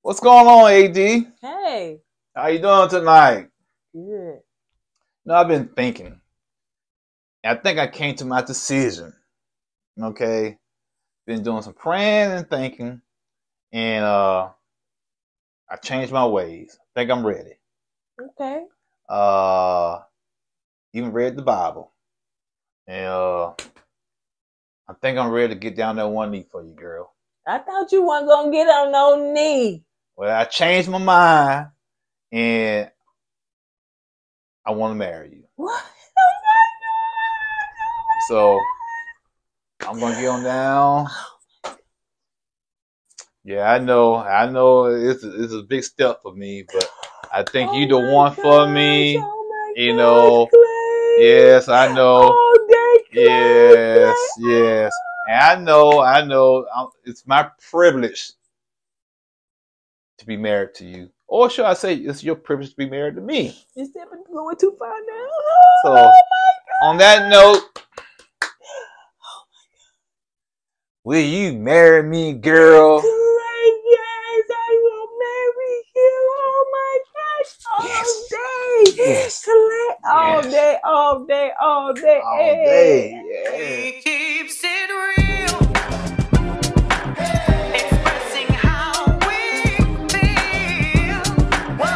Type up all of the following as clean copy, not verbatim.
What's going on, AD? Hey. How you doing tonight? Good. No, I've been thinking. I think I came to my decision. Okay? Been doing some praying and thinking. And I changed my ways. I think I'm ready. Okay. Even read the Bible. And I think I'm ready to get down that one knee for you, girl. I thought you weren't going to get on no knee. Well, I changed my mind. And I want to marry you. What? So I'm gonna get on down. Yeah, I know it's a big step for me, but I think you the one for me. You know, yes, I know. Yes, and I know. It's my privilege to be married to you, or should I say, it's your privilege to be married to me? You're stepping going too far now. So, on that note. Will you marry me, girl? Yes, I will marry you. Oh my gosh. All day. Yes. All day. All day. Yeah. He keeps it real. Expressing how we feel. Whoa.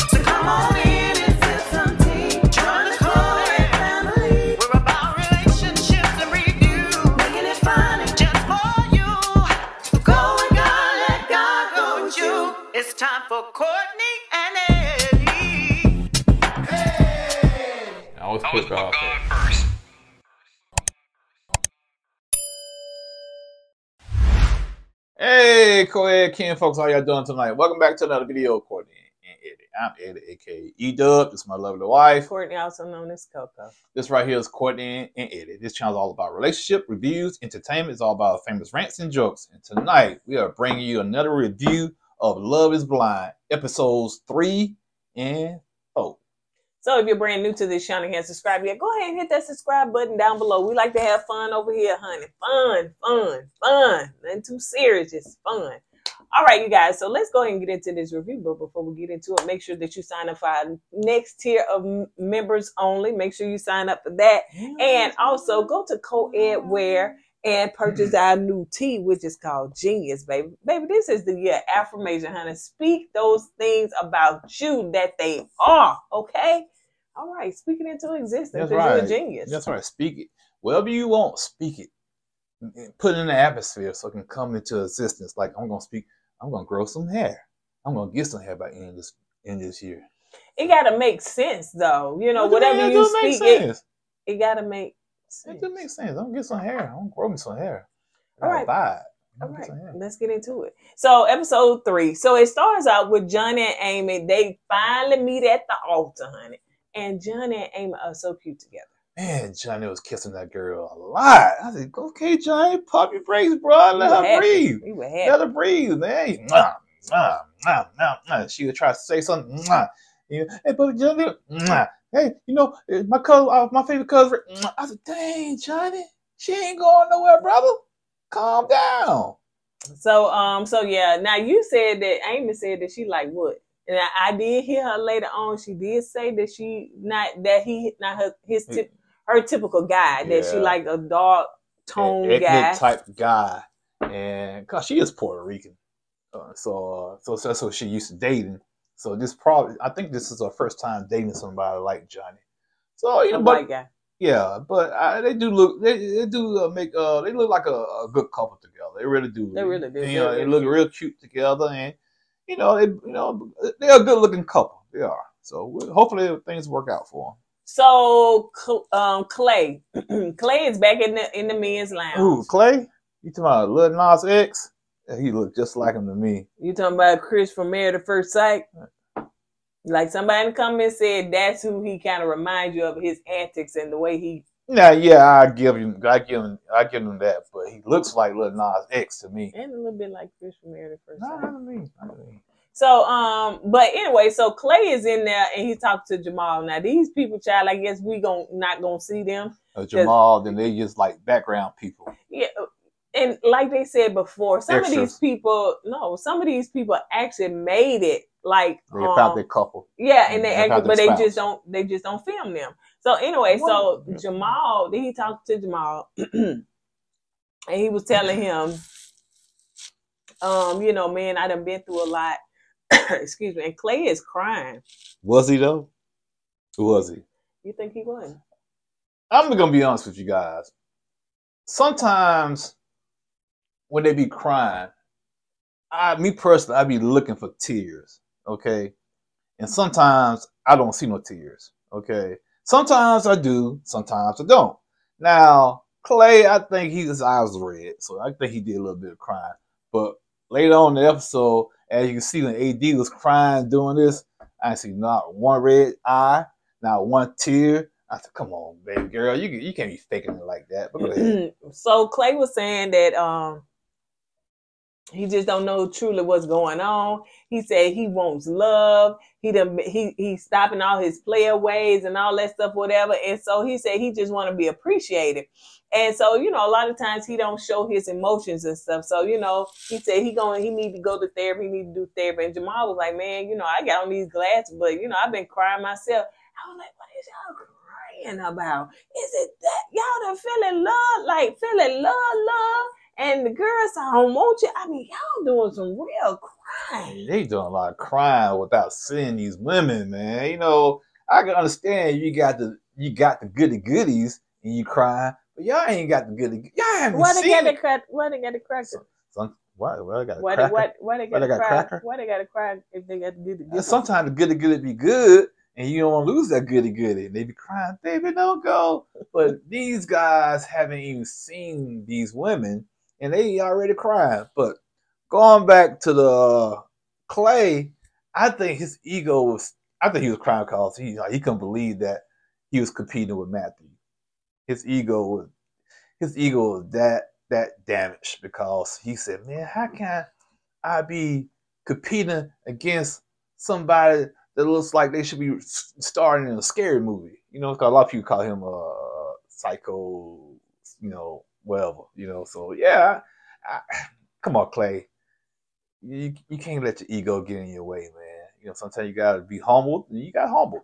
So come on in and sip some tea. Join the KoEd family. We're about relationships and review. Making it fun and just for you. Go with God, let God go with you. It's time for Kourtney and Eddie. I always put God first. Hey, KoEd Ken folks, how y'all doing tonight? Welcome back to another video, Kourtney and Eddie. I'm Eddie, aka E-Dub. This is my lovely wife. Kourtney, also known as Coco. This right here is Kourtney and Eddie. This channel is all about relationship, reviews, entertainment. It's all about famous rants and jokes. And tonight, we are bringing you another review of Love is Blind, episodes 3 and 4. So if you're brand new to this channel and haven't subscribed yet, go ahead and hit that subscribe button down below. We like to have fun over here, honey. Fun. Nothing too serious, just fun. All right, you guys. So let's go ahead and get into this review. But before we get into it, make sure that you sign up for our next tier of members only. Make sure you sign up for that. And also go to KoEd Wear and purchase our new tea, which is called Genius, baby. Baby, this is the year affirmation, honey. Speak those things about you that they are, okay? All right, speak it into existence because you're a genius. That's right, speak it. Whatever you want, speak it. Put it in the atmosphere so it can come into existence. Like, I'm going to grow some hair. I'm going to get some hair by the end this year. It got to make sense, though. You know, whatever you speak, it got to make sense. It just makes sense. I'm going to get some hair. I'm going to grow me some hair. All right. Buy it. All right, let's get into it. So, episode 3. So, it starts out with Johnny and Amy. They finally meet at the altar, honey. And Johnny and Amy are so cute together. Man, Johnny was kissing that girl a lot. I said, okay, Johnny, pop your brakes, bro. Let her breathe. Let her breathe, man. She would try to say something. Hey, but Johnny, hey, you know, my favorite cousin. I said, dang, Johnny, she ain't going nowhere, brother. Calm down. So yeah. Now you said that Amy said that she like wood. And I did hear her later on. She did say that her typical guy. That she like a dark tone guy, type guy, and cause she is Puerto Rican, so that's what she used to dating. So I think this is her first time dating somebody like Johnny. So you know, white guy. Yeah, but they do look. They look like a good couple together. They really do. They really do. You know, they look real cute together, and they're a good-looking couple. They are. So hopefully things work out for them. So Clay is back in the men's lounge. Ooh, Clay? You talking about Lil Nas X? He looked just like him to me. You talking about Chris from Married at First Sight? Like somebody in the comments said that's who he kind of reminds you of, his antics and the way he. Yeah, I give him that, but he looks like Lil Nas X to me. And a little bit like Chris from Married at First Sight. I don't mean. So, but anyway, so Clay is in there and he talked to Jamal. Now these people, child, I guess we not gonna see them. Jamal, then they just like background people. Yeah, and like they said before, some of these Extras. people actually made it. Like They found their couple. yeah, and they found actually, but their they just spouse. don't film them. So anyway, so What? Jamal, he talked to Jamal, and he was telling him, you know, man, I done been through a lot. Excuse me. And Clay is crying. Was he though? Who was he? You think he was? I'm gonna be honest with you guys. Sometimes when they be crying, me personally, I be looking for tears. Okay, and sometimes I don't see no tears. Okay, sometimes I do, sometimes I don't. Now Clay, I think his eyes was red, so I think he did a little bit of crying. But later on in the episode, as you can see, when AD was crying doing this, I didn't see not one red eye, not one tear. I said, "Come on, baby girl, you can't be faking it like that." But go ahead. So Clay was saying that he just don't know truly what's going on. He said he wants love. He's stopping all his player ways and all that stuff, whatever. And so he said he just want to be appreciated. And so, you know, a lot of times he don't show his emotions and stuff. So, you know, he said he need to go to therapy, he need to do therapy. And Jamal was like, man, you know, I got on these glasses, but, you know, I've been crying myself. I was like, what is y'all crying about? Is it that y'all done feeling love? And the girls I don't want you. I mean, y'all doing some real crying. They doing a lot of crying without seeing these women, man. You know, I can understand you got the goody goodies and you crying, but y'all ain't got the goody. Y'all haven't Why they seen got it. the crack? Why they got the cracker? Why they got a Why cracker? they got Why they the got crack? cracker? Why they got to cry if they got the goody And goody? sometimes the goody goody be good, and you don't want to lose that goody goody. They be crying, baby, don't go. But these guys haven't even seen these women, and they already crying. But going back to the Clay, I think his ego was. I think he was crying because he couldn't believe that he was competing with Matthew. His ego was that damaged because he said, "Man, how can I be competing against somebody that looks like they should be starring in a scary movie?" You know, because a lot of people call him a psycho, you know, whatever, you know. So yeah, come on, Clay, you can't let your ego get in your way, man. You know, sometimes you gotta be humble, and you got humble.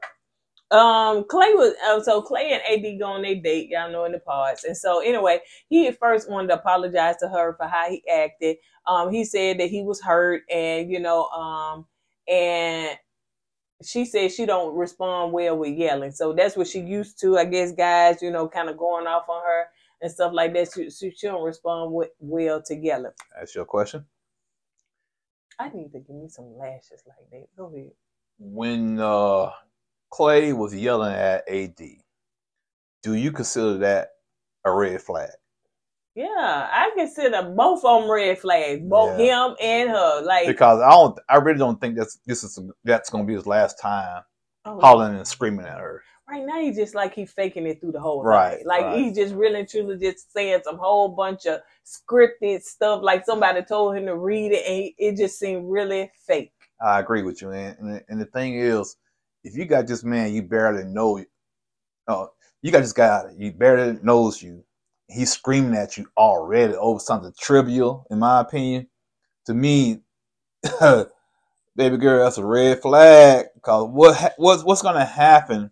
Clay and AD go on their date, y'all know, in the pods. And so anyway, he at first wanted to apologize to her for how he acted. He said that he was hurt, and you know, and she said she don't respond well with yelling. So that's what she used to. I guess guys, you know, kind of going off on her and stuff like that. She don't respond well to yelling. That's your question. I need to give me some lashes like that. Go ahead. When Clay was yelling at AD, do you consider that a red flag? Yeah, I consider both of them red flags, both Yeah. him and her. Like, Because I really don't think that's going to be his last time oh, hollering and screaming at her. right now he's just like he's faking it through the whole Right, thing. Like right. he's just really and truly just saying some whole bunch of scripted stuff. Like somebody told him to read it, and it just seemed really fake. I agree with you, man. And the thing is, if you got this man you barely know, you got this guy you barely knows you, he's screaming at you already over something trivial, in my opinion. To me, baby girl, that's a red flag. Because what's going to happen?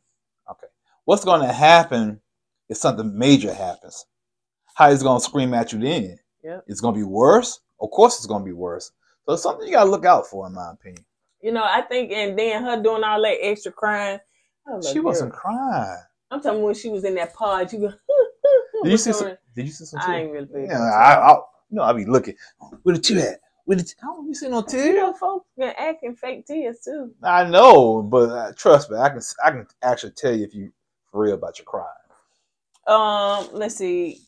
Okay, what's going to happen if something major happens? How is he going to scream at you then? Yep. It's going to be worse. Of course, it's going to be worse. So it's something you got to look out for, in my opinion. You know, I think, and then her doing all that extra crying. She wasn't crying. I'm talking when she was in that pod. She was. Did you see some? I ain't really paying attention. I be looking. Where the tear at? I don't be seeing no You tear. know, folks been acting fake tears too. I know, but trust me, I can actually tell you if you for real about your crying. Let's see.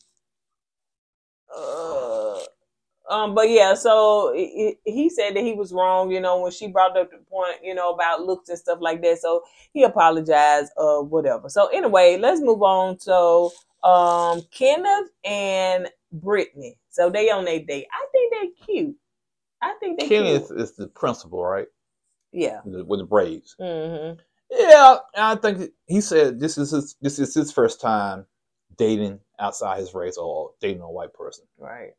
But yeah, so he said that he was wrong, you know, when she brought up the point, you know, about looks and stuff like that. So he apologized, whatever. So anyway, let's move on to Kenneth and Brittany. So they on their date. I think they're cute. Kenneth is the principal, right? Yeah. With the braids. Mm-hmm. Yeah, I think he said this is his first time dating outside his race or dating a white person. Right.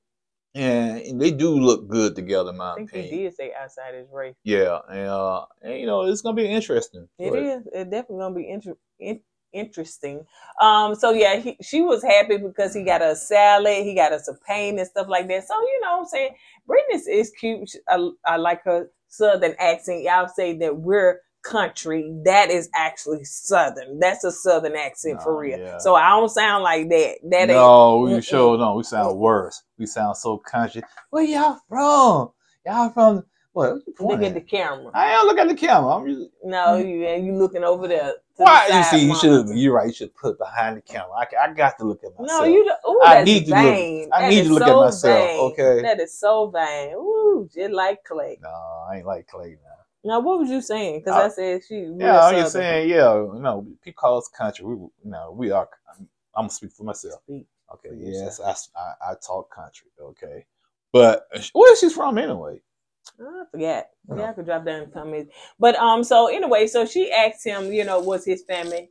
and they do look good together, in my I think opinion. he did say outside his race. Yeah, and it's gonna be interesting. It But is. It's definitely gonna be interesting. So yeah, she was happy because he got a salad, he got us a pain and stuff like that. So what I'm saying, Brittany is cute. I like her southern accent. Y'all say that we're country. That is actually southern. That's a southern accent for real. Yeah. So I don't sound like that. That no, ain't. we sure don't. We sound worse. We sound so country. Where y'all from? Y'all from what? Look at the camera. I don't look at the camera. I'm just No, you looking over there. why you see? You should. You're right. You should put behind the camera. I got to look at myself. No, you. Ooh, I that's need to vain. look. I need to look at myself. Vain. Okay. That is so vain. Ooh, just like Clay. No, I ain't like Clay now. Now, what was you saying? Because I said she. Yeah, I'm just saying. Yeah, people call us country. We are. I'm gonna speak for myself. Okay. Yes, I talk country. Okay, but where is she from anyway? I forget. Yeah, I could drop down in the comments. But so anyway, so she asked him, what's his family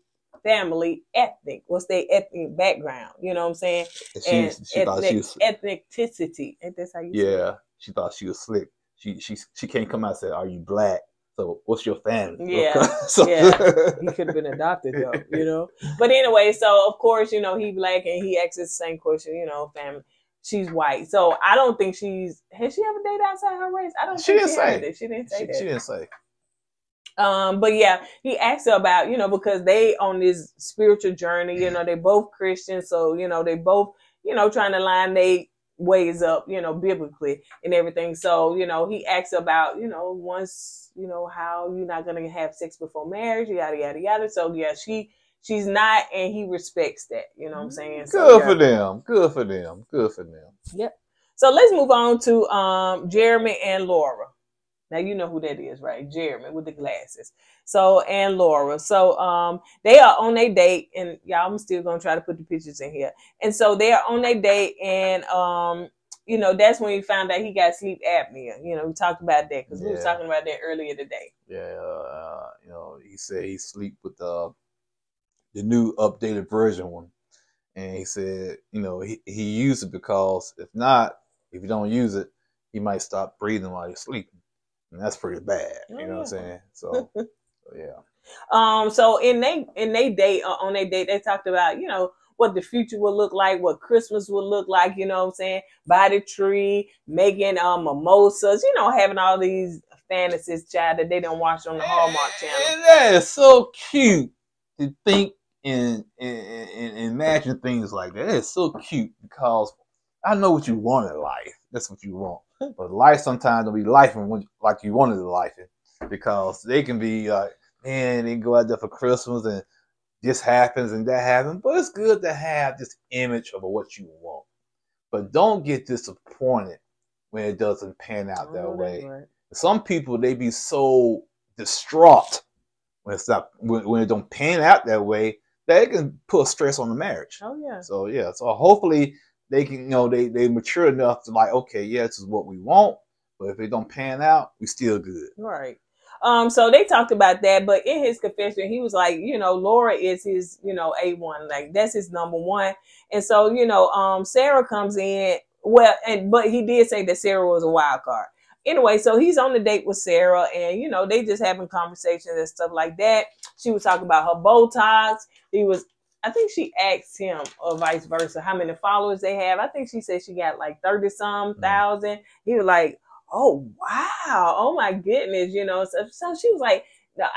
ethnic? What's their ethnic background? You know what I'm saying? She thought she was ethnicity. Ain't that how you say it? She thought she was slick. She can't come out and say, "Are you black?" So what's your family? Yeah. He could have been adopted though, But anyway, so of course, he black and he asks the same question, family. She's white. So I don't think has she ever dated outside her race? I don't think she didn't say. She didn't say that. She didn't say. But yeah, he asked her about, because they on this spiritual journey, they both Christians. So, they both, trying to line their ways up, biblically and everything. So, he asked about, once, how you're not going to have sex before marriage, yada, yada, yada. So yeah, she's not, and he respects that. You know what I'm saying? Good for them. Good for them. Good for them. Yep. So let's move on to Jeremy and Laura. Now you know who that is, right? Jeremy with the glasses. So and Laura. So they are on their date, and y'all, I'm still gonna try to put the pictures in here. And so they are on their date, and that's when we found out he got sleep apnea. We talked about that because we was talking about that earlier today. Yeah, he said he sleep with the new updated version one, and he said he used it because if you don't use it, he might stop breathing while you're sleeping. And that's pretty bad. You know what I'm saying? So yeah. So in they date, on their date, they talked about, what the future will look like, what Christmas will look like, you know what I'm saying? By the tree, making mimosas, having all these fantasies, child, that they don't watch on the Hallmark Channel. And that is so cute to think and imagine things like that. It's so cute because I know what you want in life. That's what you want. But life sometimes don't be life like you wanted to life it, because they can be like, man, they go out there for Christmas and this happens and that happens. But it's good to have this image of what you want. But don't get disappointed when it doesn't pan out that way. Right. Some people, they be so distraught when it don't pan out that way that it can put stress on the marriage. Oh yeah. So hopefully they can, they mature enough to like, okay, yeah, this is what we want, but if it don't pan out, we still good. Right. So they talked about that, but in his confession, he was like, Laura is his, A1, like that's his number one. And so, Sarah comes in, but he did say that Sarah was a wild card. Anyway, so he's on the date with Sarah, and, they just having conversations and stuff like that. She was talking about her Botox. I think she asked him, or vice versa, how many followers they have. I think she said she got like 30-some thousand. He was like, oh, wow. Oh, my goodness. So she was like,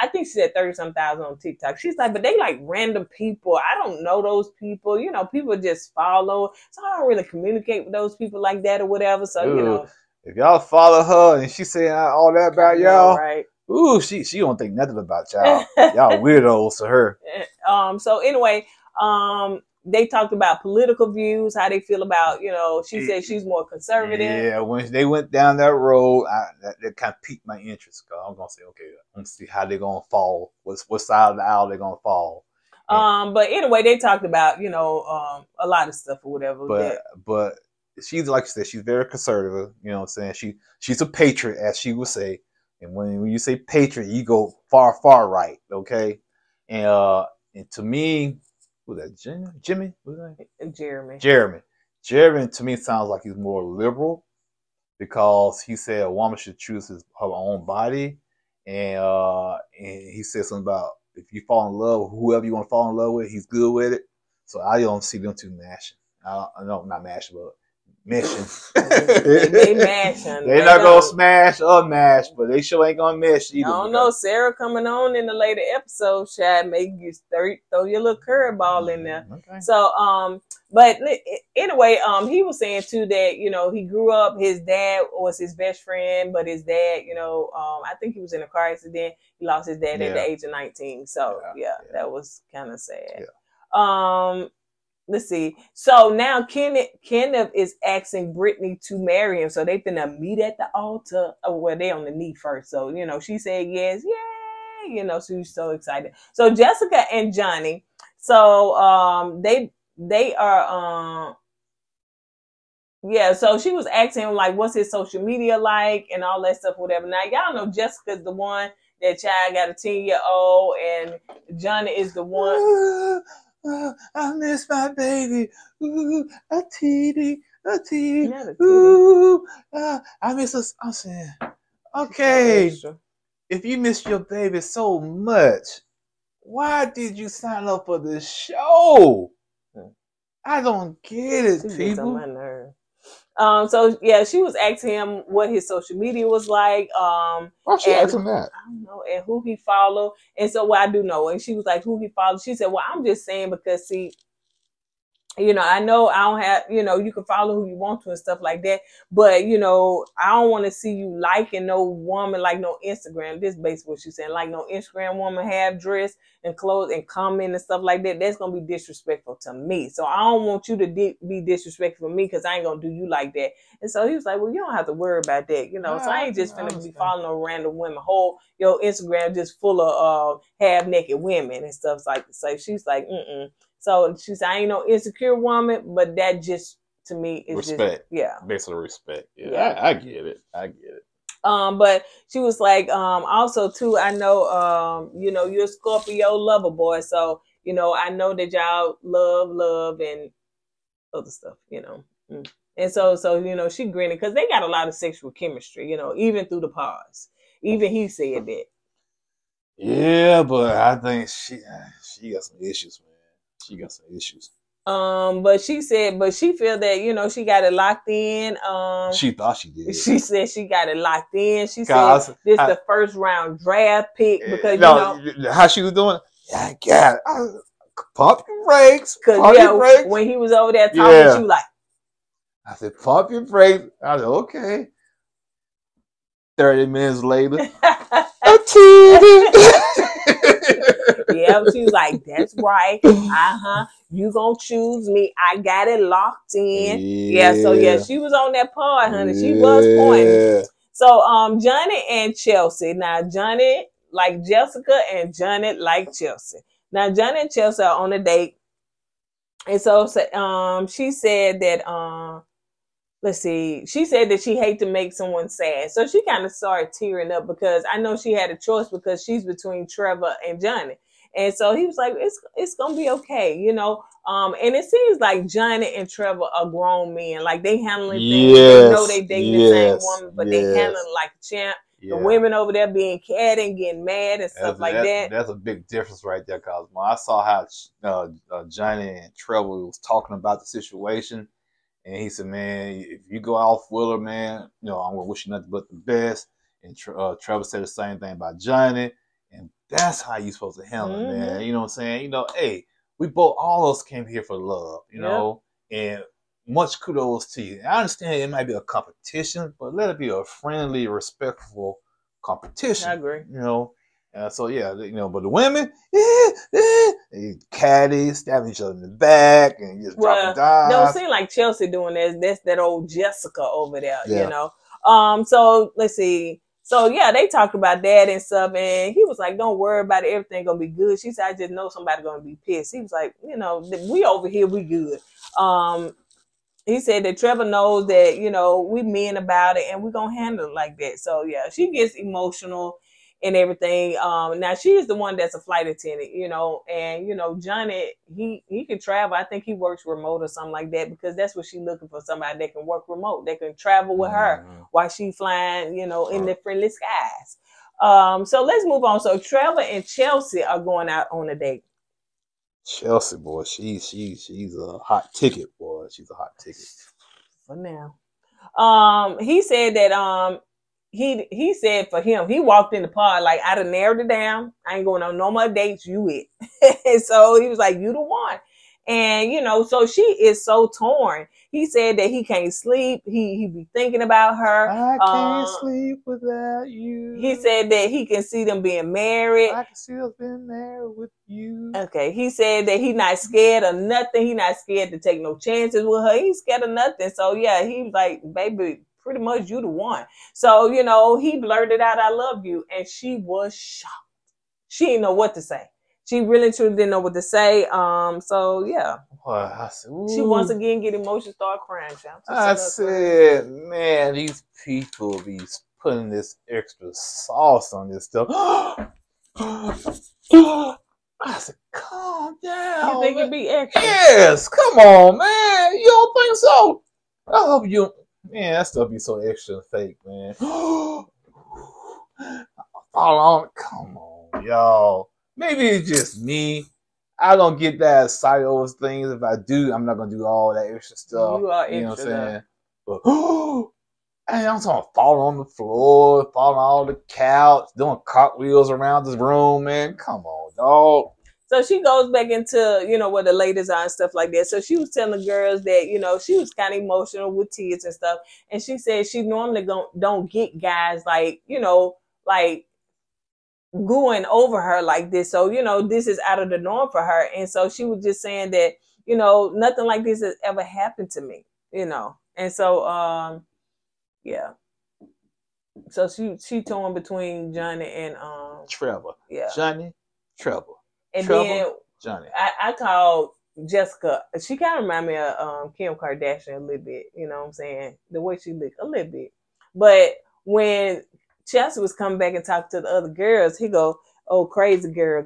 I think she said 30-some thousand on TikTok. She's like, but they like random people. I don't know those people. People just follow. So I don't really communicate with those people like that or whatever. So, if y'all follow her and she saying all that about y'all, right? Ooh, she don't think nothing about y'all. Y'all weirdos to her. So anyway, they talked about political views, how they feel about, she said she's more conservative. Yeah, when they went down that road, that kind of piqued my interest. Cause I'm gonna say, okay, I'm gonna see how they're gonna fall. What side of the aisle they're gonna fall. But anyway, they talked about, a lot of stuff or whatever. But she's, like you said, she's very conservative. You know what I'm saying? She's a patriot, as she would say. And when you say patriot, you go far, far right. Okay, and to me. Who's that? Jimmy? Who's that? Jeremy. Jeremy to me sounds like he's more liberal because he said a woman should choose her own body, and he said something about if you fall in love with whoever you want to fall in love with, he's good with it. So I don't see them two mashing. No, not mashing, but meshing. They mashing. They're not gonna smash or mash, but they sure ain't gonna mesh either. I don't know. Sarah coming on in the later episode, Shad, make you throw your little curveball in there. Okay. So, but anyway, he was saying too that, you know, he grew up, his dad was his best friend, but his dad, you know, I think he was in a car accident. He lost his dad at the age of 19. So yeah. That was kind of sad. Yeah. Let's see. So now Kenneth is asking Brittany to marry him. So they finna meet at the altar. Oh, well, they on the knee first. So, you know, she said yes. Yay. You know, she's so excited. So Jessica and Johnny. So they are yeah, so she was asking him like what's his social media like and all that stuff, whatever. Now y'all know Jessica's the one that child got a 10-year-old and Johnny is the one. I miss my baby. Ooh, a teeny. Ooh, I miss us. I'm saying, okay, if you miss your baby so much, why did you sign up for this show? I don't get it, people. On my nerve. So yeah, she was asking him what his social media was like. Why she asked him that? I don't know, and who he followed. And so what I do know, and she was like, who he followed. She said, well, I'm just saying because see, you know, I know I don't have, you know, you can follow who you want to and stuff like that. But, you know, I don't want to see you liking no woman, like no Instagram. This is basically what she's saying. Like no Instagram woman have dress and clothes and comment and stuff like that. That's going to be disrespectful to me. So I don't want you to be disrespectful to me because I ain't going to do you like that. And so he was like, well, you don't have to worry about that. You know, so I ain't just finna be following no random women. Whole, your Instagram just full of half-naked women and stuff like that. So she's like, So she said, I ain't no insecure woman, but that just, to me, is respect. Just, basically respect. Yeah. I get it. But she was like, also too, I know, you know, you're a Scorpio lover boy. So, you know, I know that y'all love and other stuff, you know. And so, you know, she grinning because they got a lot of sexual chemistry, you know, even through the pause. Even he said that. Yeah, but I think she got some issues, man. She got some issues. But she said, but she feel that, you know, she got it locked in. She thought she did. She said she got it locked in. She said this the first round draft pick because, you know. How she was doing? Yeah, I got it. Pump your brakes. Because, yeah, when he was over there talking, she was like. I said, pump your brakes. I said, okay. 30 minutes later. I Yeah, she was like, that's right. You gonna choose me. I got it locked in. Yeah, so yeah, she was on that part, honey. She was pointing. So Johnny and Chelsea. Now Johnny like Jessica and Johnny like Chelsea. Now Johnny and Chelsea are on a date. And so she said that let's see. She said that she hate to make someone sad. So she kind of started tearing up because I know she had a choice because she's between Trevor and Johnny. And so he was like, it's going to be okay, you know. And it seems like Johnny and Trevor are grown men. Like they handling things. They know they dating the same woman, but they handling like a champ. The women over there being catty and getting mad and stuff like that. That's a big difference right there, because when I saw how Johnny and Trevor was talking about the situation, and he said, man, if you go off with her, man, you know, I'm going to wish you nothing but the best. And Trevor said the same thing about Johnny. And that's how you supposed to handle it, man. You know what I'm saying? You know, hey, all of us came here for love, you know, and much kudos to you. I understand it might be a competition, but let it be a friendly, respectful competition. I agree. You know, so yeah, you know, but the women, they catty, stabbing each other in the back, and just dropping dimes. Don't seem like Chelsea doing this. That's that old Jessica over there, you know. So let's see. So yeah, they talked about that and stuff, and he was like, "Don't worry about it. Everything gonna be good." She said, "I just know somebody gonna be pissed." He was like, "You know, we over here, we good." He said that Trevor knows that, you know, we men about it and we're gonna handle it like that. So yeah, she gets emotional. and everything. Now she is the one that's a flight attendant, and Johnny, he can travel. I think he works remote or something like that, because that's what she's looking for, somebody that can work remote, that can travel with her while she flying, in the friendly skies. So let's move on. So Trevor and Chelsea are going out on a date. Chelsea, boy, she's a hot ticket, boy. She's a hot ticket for now. He said that he said for him, he walked in the park like, I done narrowed it down. I ain't going on no more dates. You it. And so he was like, you the one. And so she is so torn. He said that he can't sleep. He be thinking about her. I can't sleep without you. He said that he can see them being married. I can see us being married with you. Okay. He said that he not scared of nothing. He not scared to take no chances with her. He's scared of nothing. So yeah, he was like, baby, pretty much you the one. So, he blurted out, I love you. And she was shocked. She didn't know what to say. She really truly didn't know what to say. So yeah. Boy, I said, she once again get emotional, start crying. I said, man, these people be putting this extra sauce on this stuff. I said, calm down. You think it'd be extra? Yes, come on, man. You don't think so? I hope you. Man, that stuff be so extra and fake, man. Fall on. Come on, y'all. Maybe it's just me. I don't get that excited over things. If I do, I'm not gonna do all that extra stuff. You are extra. You know what I'm saying? But hey, I'm talking fall on the floor, falling on the couch, doing cartwheels around this room, man. Come on, dog. So she goes back into, where the ladies are and stuff like that. So she was telling the girls that, she was kind of emotional with tears and stuff. And she said she normally don't get guys like, like going over her like this. So, this is out of the norm for her. And so she was just saying that, nothing like this has ever happened to me, And so, yeah. So she torn between Johnny and Trevor. Yeah. Johnny, Trevor. And Trevor, then Johnny. I called Jessica. She kind of remind me of Kim Kardashian a little bit. You know what I'm saying? The way she looked a little bit. But when Chelsea was coming back and talking to the other girls, he go, "Oh, crazy girl."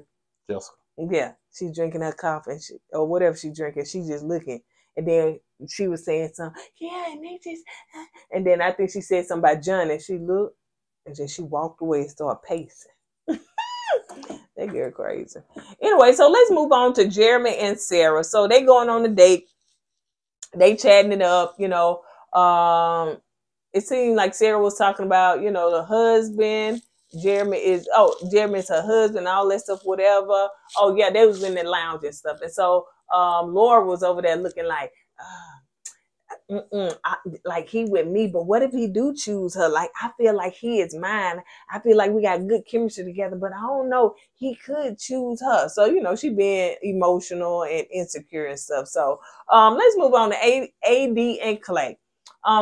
Jessica. Yeah, she's drinking her coffee or whatever she's drinking. She's just looking. And then she was saying something. Yeah, and they just. And then I think she said something about Johnny. She looked and then she walked away and started pacing. That girl crazy. Anyway, so let's move on to Jeremy and Sarah. So they going on a date. They chatting it up, It seemed like Sarah was talking about, the husband. Jeremy is her husband, all that stuff, whatever. Oh yeah, they was in the lounge and stuff. And so Laura was over there looking like, like he with me, but what if he do choose her? Like, I feel like he is mine. I feel like we got good chemistry together, but I don't know. He could choose her. So, she being emotional and insecure and stuff. So let's move on to AD and Clay.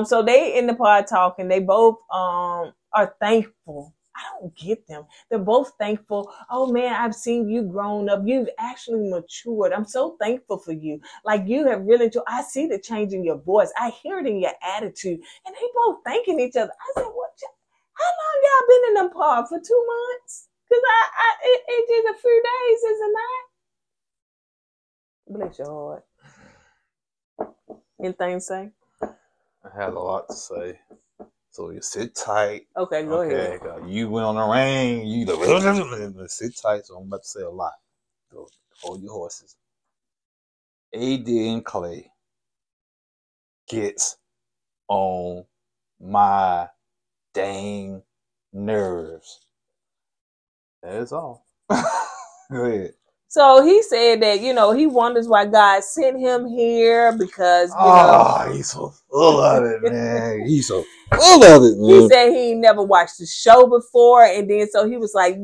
So they in the pod talking. They both are thankful. I don't get them. They're both thankful. Oh man, I've seen you grown up. You've actually matured. I'm so thankful for you. Like you have really, I see the change in your voice. I hear it in your attitude. And they both thanking each other. I said, what? How long y'all been in them pod? For 2 months? Because it just a few days, isn't it? Bless your heart. Anything to say? I had a lot to say. So you sit tight. Okay, go ahead. You went on the rain. You sit tight. So I'm about to say a lot. So hold your horses. AD and Clay gets on my dang nerves. That is all. Go ahead. So he said that, he wonders why God sent him here because, he's so full of it, man. He's so full of it, man. He said he never watched the show before. And then so he was like,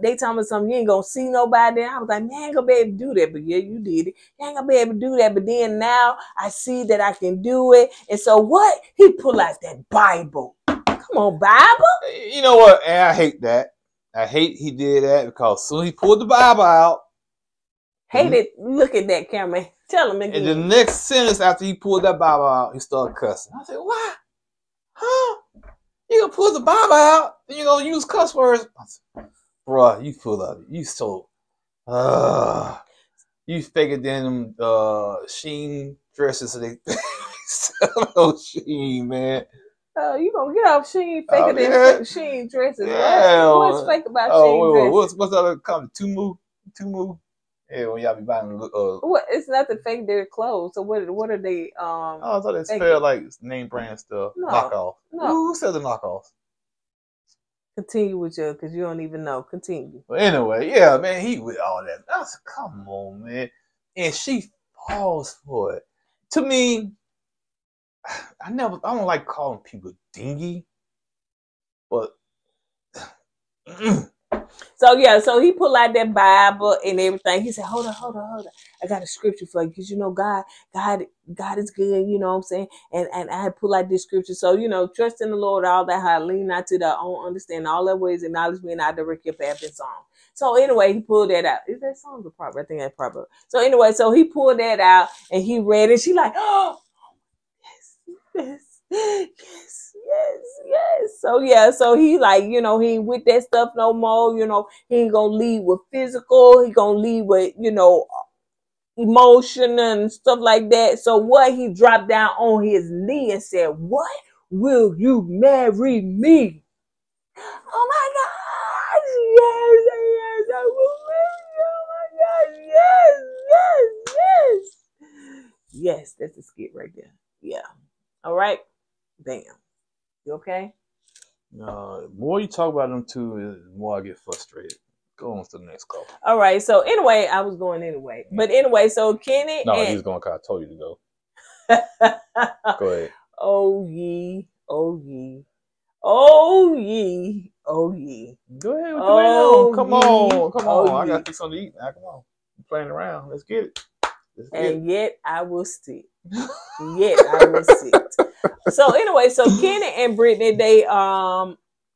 they told me something, you ain't going to see nobody. And I was like, man, I ain't going to be able to do that. But yeah, you did it. You ain't going to be able to do that. But then now I see that I can do it. And so what? He pulled out that Bible. Come on, Bible. You know what? And I hate that. I hate he did that because soon he pulled the Bible out. Hate it. Look at that camera. Tell him again. And the next sentence after he pulled that Bible out, he started cussing. I said, why? Huh? You gonna pull the Bible out and you gonna use cuss words. Bruh, you full of it. You so you faker than them Sheen dresses they sell on Sheen, man. You gonna get off Sheen faker than yeah. Sheen dresses. Yeah, What's fake about Sheen dresses? What's the other company? Tumu? Yeah, when y'all be buying What? It's nothing fake. They're clothes. So what are they? I thought it's faking? fair like name brand stuff. No, knockoff. no. Who sells the knockoffs? Continue with you, because you don't even know. Continue. But anyway, yeah, man, he with all that. I said, come on, man. And she falls for it. To me, I don't like calling people dingy, but So he pulled out that Bible and everything. He said, hold on. I got a scripture for you, because God is good, you know what I'm saying? And I had pulled out this scripture. So, trust in the Lord, all that, how lean not to their own understanding, all that ways acknowledge me and I direct your path in song. So anyway, he pulled that out. Is that song a proverb? I think that's proverb. So anyway, so he pulled that out and he read it. She like, oh, yes. So he like, he ain't with that stuff no more. He ain't gonna lead with physical. He gonna lead with, emotion and stuff like that. So what? He dropped down on his knee and said, what? Will you marry me? Oh my God. Yes, I will marry you. Oh my God. Yes. Yes, that's a skit right there. Yeah. All right. Damn. You okay? the more you talk about them two, the more I get frustrated. Go on to the next call. All right. So anyway, I was going anyway. But anyway, so Kenny. No, he was going because I told you to go. Go ahead. Oh ye. Go ahead. Come on. I got to fix something to eat now. Come on. I'm playing around. Let's get it. And yet I will sit. So anyway, so Kenny and Brittany, they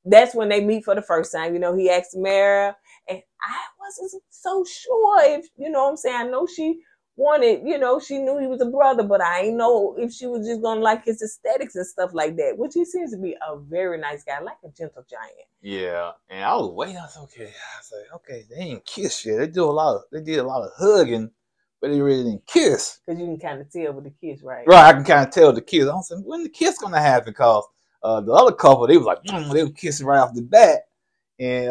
that's when they meet for the first time. He asked Mara, and I wasn't so sure if, what I'm saying. I know she wanted, she knew he was a brother, but I ain't know if she was just gonna like his aesthetics and stuff like that, which he seems to be a very nice guy, like a gentle giant. Yeah, and I was waiting. I was okay. I was like, okay, they ain't kiss yet. They did a lot of hugging, but they really didn't kiss. Because you can kind of tell with the kiss, right? Right, I can kind of tell the kiss. I was like, when the kiss gonna happen? Because the other couple, they was like, they were kissing right off the bat, and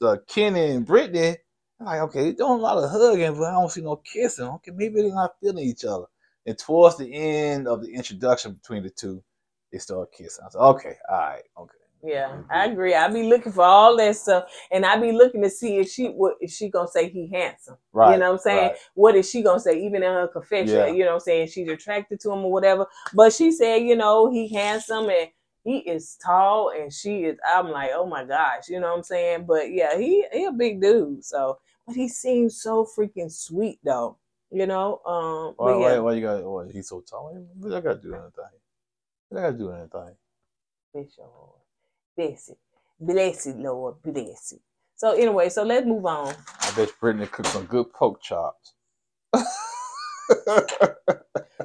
the Kenny and Brittany, I'm like, okay, they're doing a lot of hugging, but I don't see no kissing. Okay, maybe they're not feeling each other. And towards the end of the introduction between the two, they start kissing. I said, okay, all right, okay. Yeah, I agree. I be looking for all that stuff, and I be looking to see if she gonna say he handsome. Right. You know what I'm saying? Right. What is she gonna say? Even in her confession, Yeah. You know what I'm saying? She's attracted to him or whatever. But she said, he handsome and he is tall, and she is. I'm like, oh my gosh, you know what I'm saying? But yeah, he a big dude. So, but he seems so freaking sweet though. Why you got? Why he's so tall? What I got to do anything? Bless it, Lord, bless it. So anyway, so let's move on. I bet Brittany cooked some good pork chops.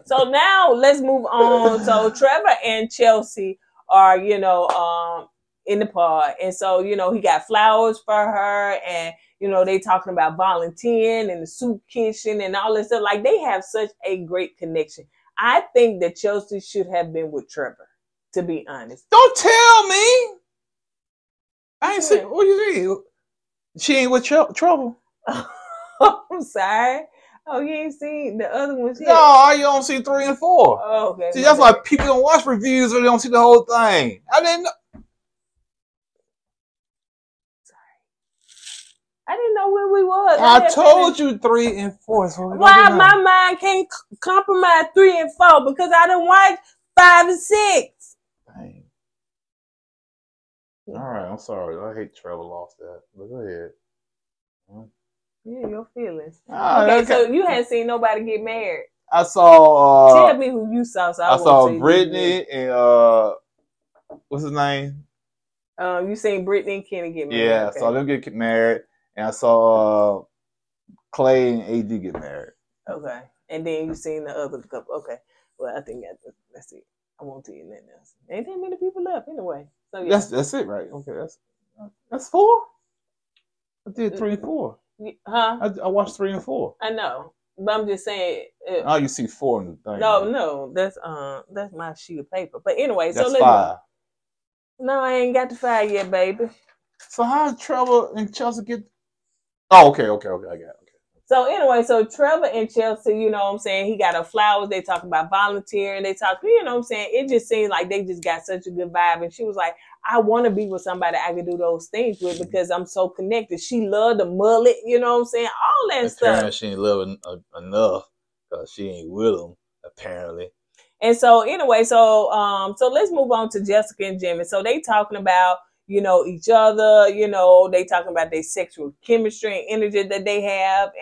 So now let's move on. So Trevor and Chelsea are, in the pod, and so he got flowers for her, and they talking about volunteering and the soup kitchen and all this stuff. Like, they have such a great connection. I think that Chelsea should have been with Trevor, to be honest. Don't tell me. I ain't saying. What you mean? She ain't with trouble. I'm sorry. Oh, you ain't seen the other ones yet? No, you don't see 3 and 4. Oh, okay. See, that's why people don't watch reviews or they don't see the whole thing. I didn't know. I didn't know where we was. I told you 3 and 4. So why my mind can't compromise 3 and 4? Because I done watched 5 and 6. Dang. All right, I'm sorry. I hate Trevor lost that. But go ahead. Yeah, your feelings. Okay, so you hadn't seen nobody get married. I saw. Tell me who you saw. So I saw Brittany and what's his name? You seen Brittany and Kenny get married? Yeah, I saw them get married, and I saw Clay and AD get married. Okay, and then you seen the other couple. Okay, well I think that's it. I won't tell you nothing else. Ain't that many people left anyway. So yeah. That's it, right? Okay, that's 4. I did 3 and 4. Huh? I watched 3 and 4. I know, but I'm just saying. Oh, you see 4 in the thing. No, that's my sheet of paper. But anyway, that's so 5. No, I ain't got to 5 yet, baby. So how did Trevor and Chelsea get? Oh, okay, I got it. Okay. So anyway, so Trevor and Chelsea, you know what I'm saying, he got her flowers. They talk about volunteering. They talk, you know what I'm saying. It just seems like they just got such a good vibe. And she was like, I want to be with somebody I can do those things with because I'm so connected. She loved the mullet, you know what I'm saying, all that stuff. She ain't loving enough because she ain't with him apparently. And so anyway, so let's move on to Jessica and Jimmy. So they talking about, you know, each other, you know, they talking about their sexual chemistry and energy that they have.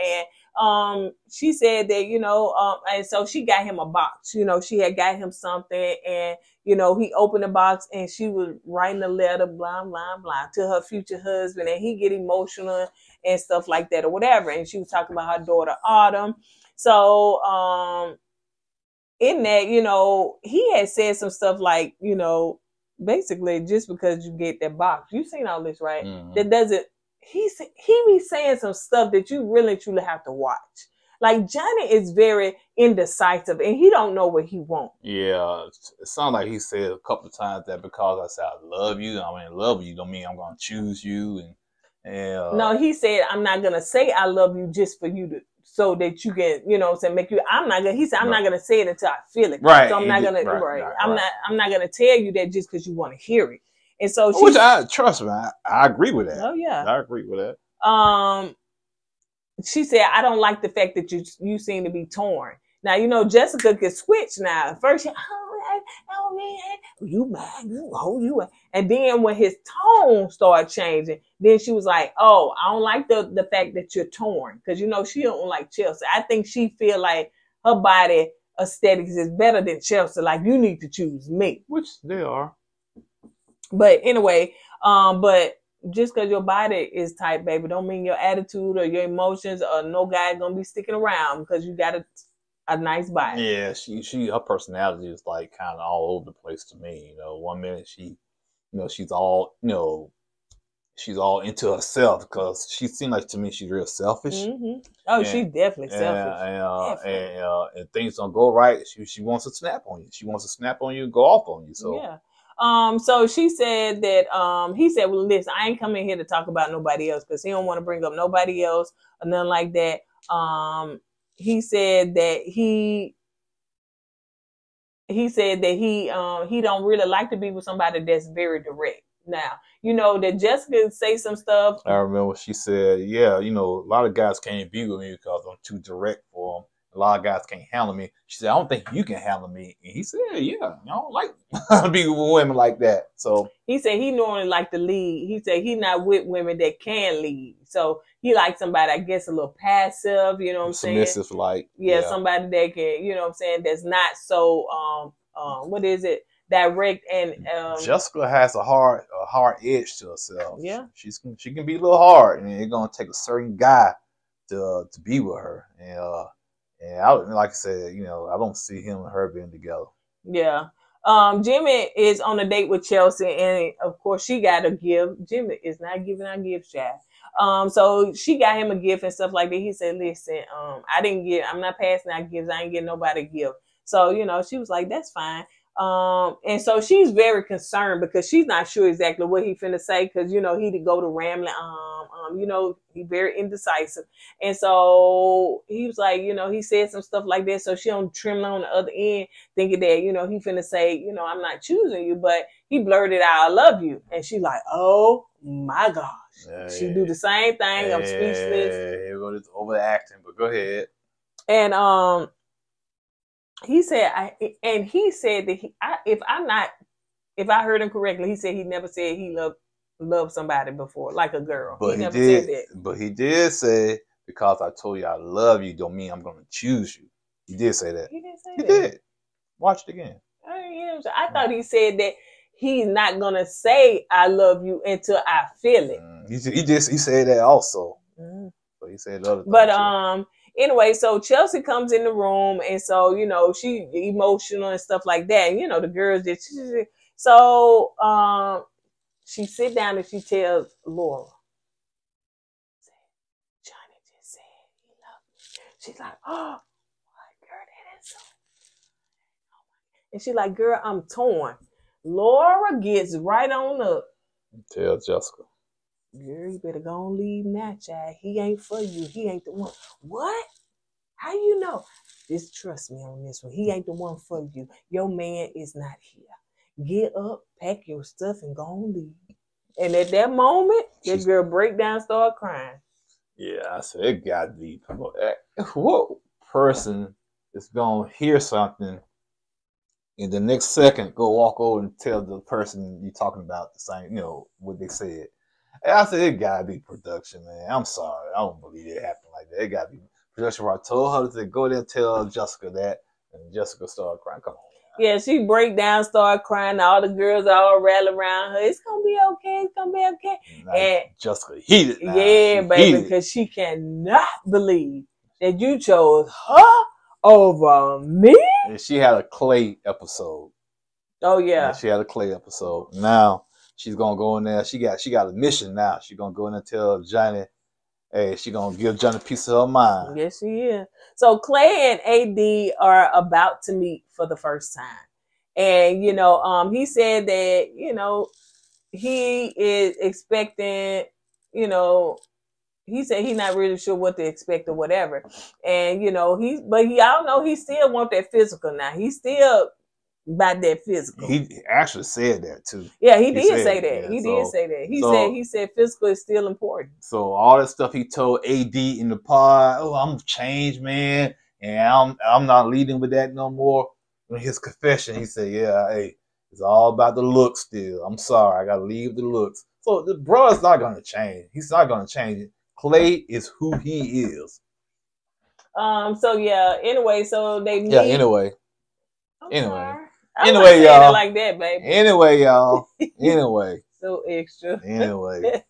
And she said that, you know, and so she got him a box, you know, she had got him something and, you know, he opened the box and she was writing a letter, blah, blah, blah, to her future husband. And he get emotional and stuff like that or whatever. And she was talking about her daughter, Autumn. So, in that, you know, he had said some stuff like, you know, basically just because you get that box, you seen all this, right? Mm-hmm. That doesn't, he be saying some stuff that you really truly have to watch. Like Johnny is very indecisive and he don't know what he wants. Yeah, it sounds like he said a couple of times that because I said I love you, I'm in love with you, don't mean I'm gonna choose you. And no, he said I'm not gonna say I love you just for you to so that you can, you know what I'm saying, make you, he said, I'm not going to say it until I feel it. Right. So I'm not going to, I'm not going to tell you that just because you want to hear it. And so which trust me, I agree with that. Oh yeah. I agree with that. She said, I don't like the fact that you seem to be torn. Now, you know, Jessica can switch now. First, you mad, you. And then when his tone started changing, then she was like, oh, I don't like the fact that you're torn. Because, you know, she don't like Chelsea. I think she feel like her body aesthetics is better than Chelsea. Like, you need to choose me. Which they are. But anyway, but just because your body is tight, baby, don't mean your attitude or your emotions or no guy going to be sticking around because you got a nice body. Yeah, her personality is like kind of all over the place to me. You know, one minute she's all, you know, she's all into herself because she seemed like to me she's real selfish. Mm-hmm. Oh, she's definitely selfish. And things don't go right. She wants to snap on you. She wants to snap on you and go off on you. So yeah. So she said that he said, well, listen, I ain't coming here to talk about nobody else because he don't want to bring up nobody else or nothing like that. He said that he don't really like to be with somebody that's very direct. Now, you know that Jessica say some stuff. I remember she said, yeah, you know, a lot of guys can't be with me because I'm too direct for them. A lot of guys can't handle me. She said, I don't think you can handle me. And he said, yeah, I don't like being with women like that. So he said he normally like to lead. He said he not with women that can lead. So he likes somebody, I guess, a little passive, you know what I'm saying? Submissive, like. Yeah, somebody that can, you know what I'm saying, that's not so, what is it? Direct and Jessica has a hard edge to herself. Yeah. She can be a little hard and it's gonna take a certain guy to be with her. And I, like I said, you know, I don't see him and her being together. Yeah. Jimmy is on a date with Chelsea, and of course she got a gift. Jimmy is not giving out gifts, child. So she got him a gift and stuff like that. He said, listen, I'm not passing out gifts. I ain't getting nobody a gift. So, you know, she was like, that's fine. And so she's very concerned because she's not sure exactly what he finna say because, you know, he did go to rambling. You know, he very indecisive. And so he was like, you know, he said some stuff like that. So she don't trim on the other end thinking that, you know, he finna say, you know, I'm not choosing you, but he blurted out, I love you. And she's like, oh my gosh. She do the same thing. I'm speechless. Here goes overacting, but go ahead. And, he said that if I heard him correctly, he said he never said he loved somebody before, like a girl. But he never said that. But he did say, because I told you I love you, don't mean I'm going to choose you. He did say that. He didn't say that. He did. Watch it again. I thought he said that he's not going to say I love you until I feel it. He said that also. But he said other things. But Anyway, so Chelsea comes in the room, and so she emotional and stuff like that. And, the girls just so she sit down and she tells Laura, Johnny just said he loved me. She's like, oh, what, girl, that is so. And she's like, girl, I'm torn. Laura gets right on up. Tell Jessica. Girl, you better go and leave now, child. He ain't for you. He ain't the one. What? How you know? Just trust me on this one. He ain't the one for you. Your man is not here. Get up, pack your stuff, and go and leave. And at that moment, this girl break down, start crying. Yeah, I said it got to be. What person is gonna hear something, and the next second go walk over and tell the person you're talking about the same, what they said? And I said it gotta be production, man. I'm sorry, I don't believe it happened like that. It gotta be production. Where I told her to go there and tell Jessica that, and Jessica started crying. Come on. Yeah, she break down, start crying. All the girls all rally around her. It's gonna be okay. It's gonna be okay. And Jessica heated. Now. Yeah, baby, because she cannot believe that you chose her over me. And she had a Clay episode. Oh yeah, she had a Clay episode. Now she's gonna go in there. She got a mission now. She's gonna go in and tell Johnny. Hey, she gonna give Johnny a piece of her mind. Yes, she is. So Clay and AD are about to meet for the first time, and he said that he is expecting. He said he's not really sure what to expect or whatever, and but he I don't know. He still want that physical now. He still about that physical. He actually said that too. Yeah, he did say that. He did say that. He said physical is still important. So all that stuff he told AD in the pod, oh, I'm changed, man, and I'm not leading with that no more. In his confession, he said, yeah, hey, it's all about the looks still. I'm sorry, I gotta leave the looks. So the bro is not gonna change. He's not gonna change it. Clay is who he is. So yeah. Anyway, so they meet. Yeah. Anyway. Anyway, y'all. Like that, baby. Anyway, y'all. Anyway. So extra. Anyway.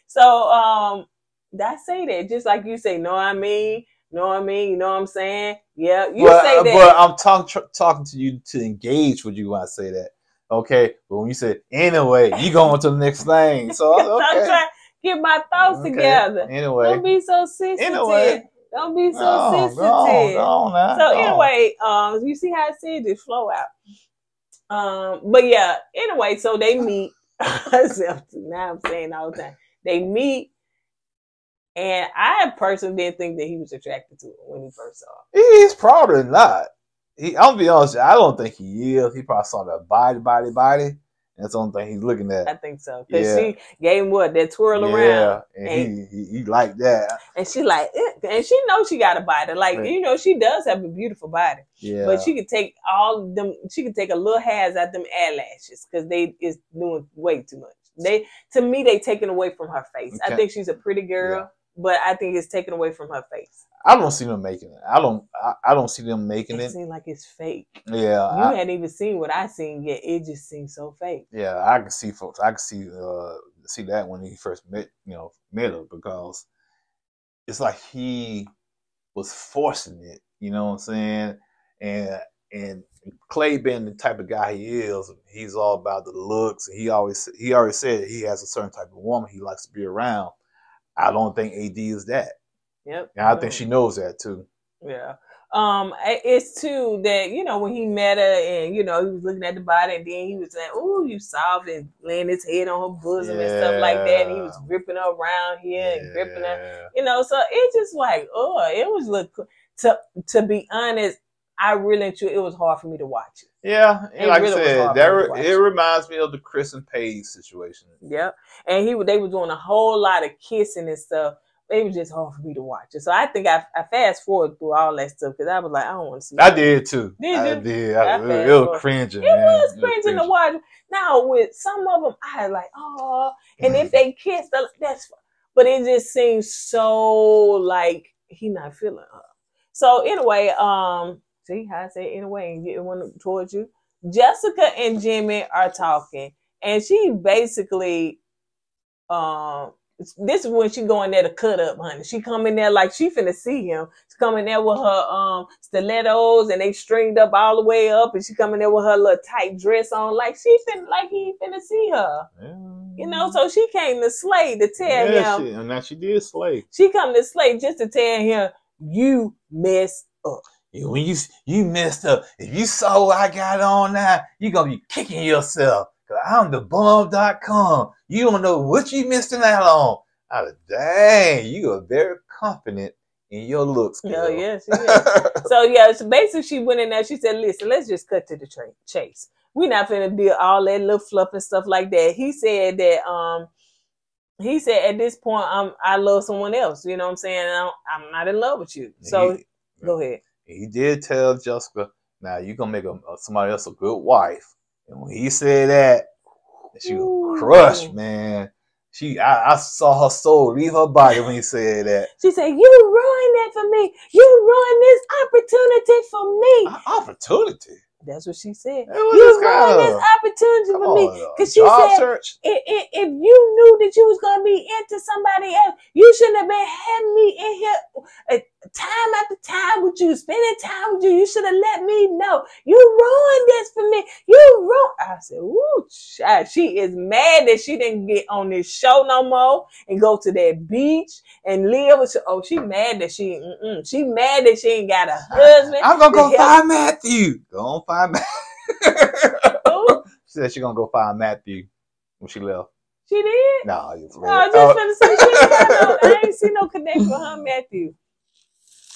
So I say that just like you say. Know what I mean? Know what I mean? You know what I'm saying? Yeah. You say that. But I'm talking to you to engage with you when I say that. Okay. But when you say anyway, you going to the next thing. So okay. I'm trying to get my thoughts together. Anyway. Don't be so sensitive. Anyway. Don't be so sensitive. So anyway, you see how I said it flow out. But yeah, anyway, so they meet. Now I'm saying all the time. They meet, and I personally didn't think that he was attracted to her when he first saw her. He's probably not. I'm gonna be honest, I don't think he is. He probably saw that body. That's the only thing he's looking at. I think so. Because she gave him that twirl around. Yeah, and he liked that. And she like, and she knows she got a body. Like, she does have a beautiful body. Yeah. But she could take she could take a little hairs out them eyelashes because they is doing way too much. To me, they taken away from her face. Okay. I think she's a pretty girl, but I think it's taken away from her face. I don't see them making it. I don't see them making it. It seems like it's fake. Yeah. You hadn't even seen what I seen yet. It just seems so fake. Yeah, I can see folks. I can see that when he first met her, because it's like he was forcing it. You know what I'm saying? And Clay being the type of guy he is, he's all about the looks. And he already said he has a certain type of woman he likes to be around. I don't think AD is that. Yep. And I think she knows that too. Yeah. It's too that, when he met her and, he was looking at the body and then he was saying, ooh, you soft, and laying his head on her bosom and stuff like that. And he was gripping her around here and gripping her, so it just like, it was to be honest, I really enjoyed it. Was hard for me to watch it. Yeah. And like really I said, it reminds me of the Chris and Paige situation. Yep. And they were doing a whole lot of kissing and stuff. It was just hard for me to watch it. So I think I fast forward through all that stuff because I was like, I don't want to see it. I did too. Did you? I did. It was cringing. It was cringing to watch. Now with some of them, I was like, oh, and if they kissed, that's fine. But it just seems so like he not feeling her. So anyway, see how I say anyway and get one towards you. Jessica and Jimmy are talking, and she basically this is when she go in there to cut up, honey. She come in there like she finna see him. She come in there with her stilettos and they stringed up all the way up, and she come in there with her little tight dress on, like he finna see her. Yeah. You know, so she came to Slay to tell him. And now she did Slay. She come to Slay just to tell him, you messed up. When you messed up, if you saw what I got on now, you gonna be kicking yourself. Cause I'm the bum.com. You don't know what you missing out on. I was, dang, you are very confident in your looks, girl. Oh, yeah, she is. So basically she went in there, she said, listen, let's just cut to the chase. We're not finna do all that little fluff and stuff like that. He said that at this point I love someone else. You know what I'm saying? I'm not in love with you. So go ahead. He did tell Jessica, now you gonna make somebody else a good wife. And when he said that, she was crushed, man. I saw her soul leave her body when he said that. She said, you ruined that for me. You ruined this opportunity for me. Opportunity? That's what she said. You ruined this opportunity for me. Because she said, if you knew that you was going to be into somebody else, you shouldn't have been having me in here time after time with you, spending time with you. You should have let me know. You ruined this for me. You ruined. I said, ooh, child. She is mad that she didn't get on this show no more and go to that beach and live with you. Oh, she mad that she mad that she ain't got a husband. I'm going to go find Matthew. Go on, find Matthew. She said she's going to go find Matthew when she left. She did? No, I was just going to say, I ain't see no connection with her, Matthew.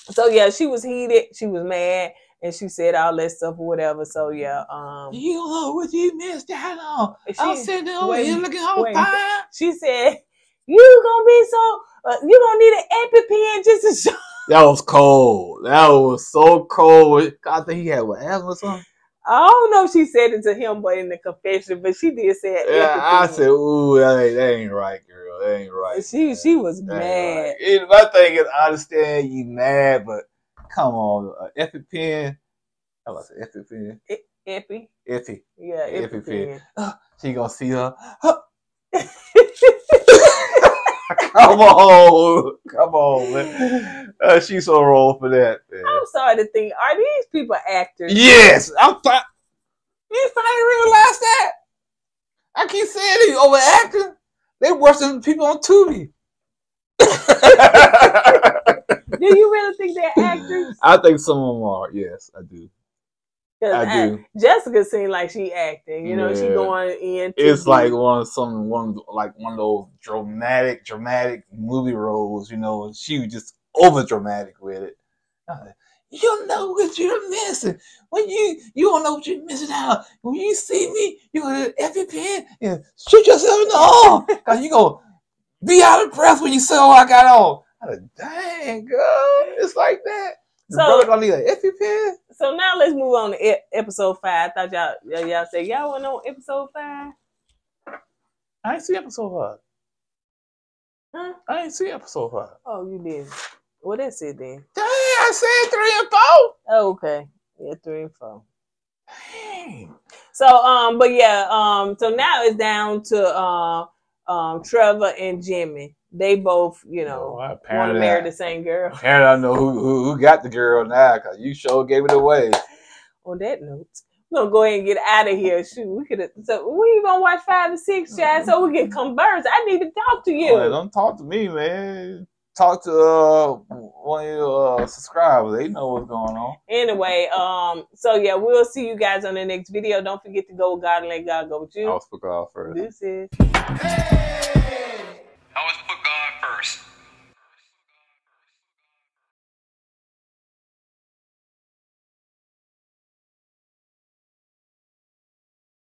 So yeah, she was heated, she was mad, and she said all that stuff or whatever. So yeah, you don't know what you missed out on. I'm sitting over here looking all fine. She said, you gonna be so you gonna need an EpiPen just to show. That was cold. That was so cold. I think he had what, asthma or something. I don't know if she said it to him, but in the confession, but she did say it. Yeah, I said, ooh, that ain't right, girl. That ain't right. She was mad. Right. My thing is, I understand you mad, but come on, EpiPen. How about EpiPen? Epi. Epi. Yeah, EpiPen. She gonna see her. Come on, man. She's so wrong for that, man. I'm sorry to think, are these people actors? Yes, you finally realize that? I keep saying they overacting. They worse than people on Tubi. Do you really think they're actors? I think some of them are. Yes, I do. I do. Jessica seemed like she acting. You know, she going in. It's like one of those dramatic movie roles. You know, she was just over dramatic with it. You don't know what you're missing. When you don't know what you're missing out. When you see me, you're gonna EpiPen and shoot yourself in the arm. Cause you gonna be out of breath when you see what I got on. I said, dang, girl, it's like that. The brother gonna need an EpiPen. So now let's move on to episode 5. I thought y'all said y'all want to know episode 5. I ain't see episode 5. Huh? I ain't see episode 5. Oh, you did. Well, that's it then. Dang, I said 3 and 4. Oh, okay. Yeah, 3 and 4. Dang. So, but yeah, so now it's down to Trevor and Jimmy. They both, you know, want to marry the same girl. Apparently, I know who got the girl now, because you sure gave it away. On that note, we're going to go ahead and get out of here. Shoot, so we going to watch 5 and 6, Chad, so we can converse. I need to talk to you. Oh, don't talk to me, man. Talk to one of your subscribers. They know what's going on. Anyway, so yeah, we'll see you guys on the next video. Don't forget to go with God and let God go with you. I'll speak off first. This is. Hey! Always put God first.